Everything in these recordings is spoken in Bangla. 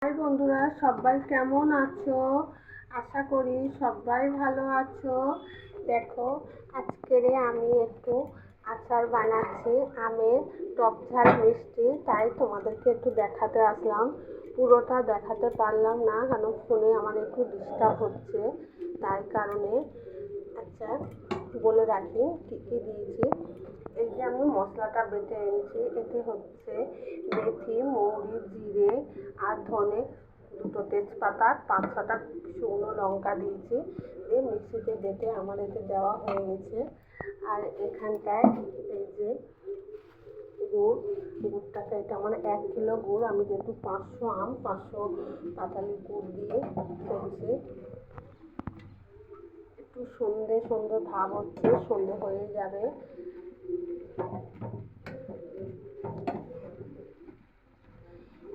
হাই বন্ধুরা, সবাই কেমন আছো? আশা করি সবাই ভালো আছো। দেখো, আজকের আমি একটু আচার বানাচ্ছি, আমের টক ঝাল মিষ্টি। তাই তোমাদেরকে একটু দেখাতে আসলাম। পুরোটা দেখাতে পারলাম না, কারণ ফোনে আমার একটু ডিস্টার্ব হচ্ছে, তাই কারণে। আচ্ছা, বলে রাখি কী কী দিয়েছি। এই যে আমি মশলাটা বেটে এনেছি, এতে হচ্ছে মেথি, মৌরি, জিরে আর ধনে, দুটো তেজপাতা, 5-6টা শুকনো লঙ্কা দিয়েছি। দিয়ে মিক্সিতে বেটে আমার এতে দেওয়া হয়ে গেছে। আর এখানটায় এই যে গুড়টাকে, এটা আমার 1 কিলো গুড়। আমি যেহেতু 500 আম, 500 পাতালি গুড় দিয়ে করছি। একটু সন্ধে সন্ধে ভাব হচ্ছে, সন্ধে হয়ে যাবে।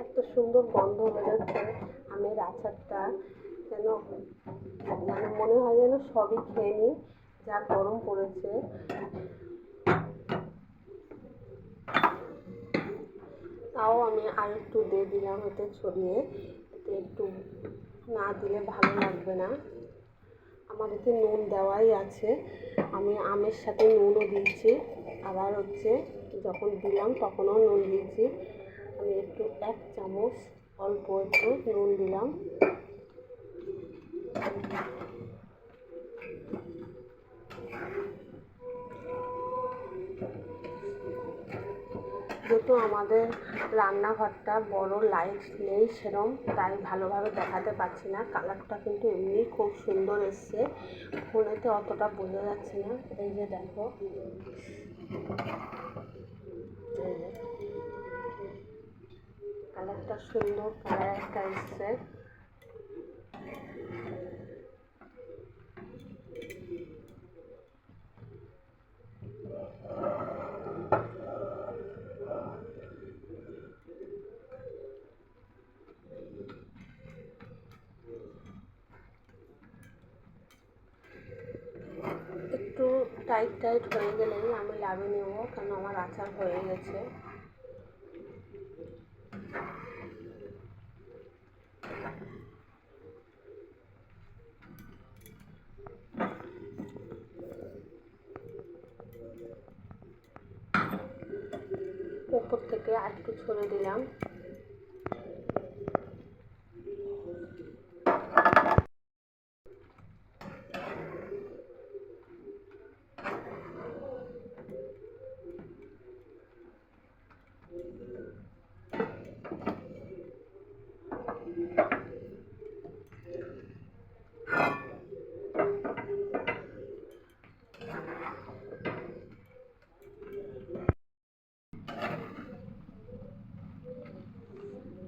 একটা সুন্দর গন্ধ বেরোচ্ছে আমের আচারটা, যেন মানে মনে হয় যেন সবই খেয়ে নিই, যা গরম পড়েছে। তাও আমি আর একটু দিয়ে দিলাম এতে ছড়িয়ে, এতে একটু না দিলে ভালো লাগবে না। আমার এতে নুন দেওয়াই আছে, আমি আমের সাথে নুনও দিয়েছি, আবার হচ্ছে যখন দিলাম তখনও নুন দিয়েছি। আমি একটু 1 চামচ অল্প একটু নুন দিলাম। যেহেতু আমাদের রান্নাঘরটা বড়, লাইট নেই সেরম, তাই ভালোভাবে দেখাতে পারছি না। কালারটা কিন্তু এমনি খুব সুন্দর এসছে, ফোনেতে অতটা বোঝা যাচ্ছে না। এই যে দেখো, কালারটা সুন্দর, কালার একটা এসছে। একটু টাইট টাইট হয়ে গেলেই আমি নামিয়ে নেব, কারণ আমার আচার হয়ে গেছে। উপর থেকে আর একটু ছড়ে দিলাম।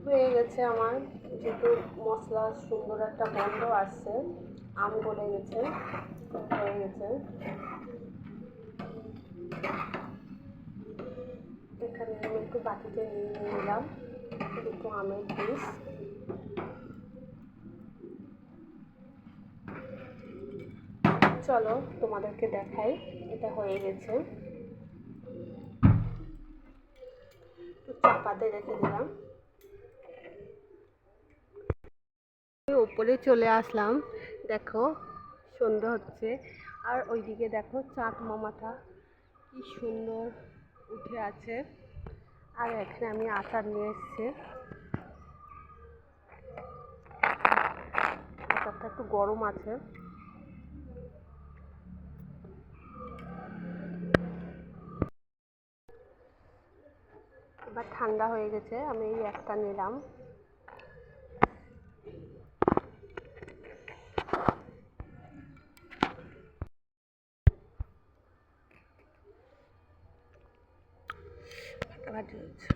হয়ে গেছে আমার, যেহেতু মশলার সুন্দর একটা গন্ধ আসছে, আম গলে গেছে, হয়ে গেছে। এখানে আমি একটু বাটিতে নিয়ে নিলাম একটু আমের পিস। চলো তোমাদেরকে দেখাই, এটা হয়ে গেছে। একটু চাপাতে রেখে দিলাম। উপরে চলে আসলাম, দেখো সন্ধ্যা হচ্ছে, আর ওইদিকে দেখো চাঁদ মামাটা কি সুন্দর উঠে আছে। আর এখানে আমি আচার নিয়ে এসেছি। আচারটা একটু গরম আছে, এবার ঠান্ডা হয়ে গেছে। আমি এই একটা নিলাম। ফাটাফাটি হচ্ছে।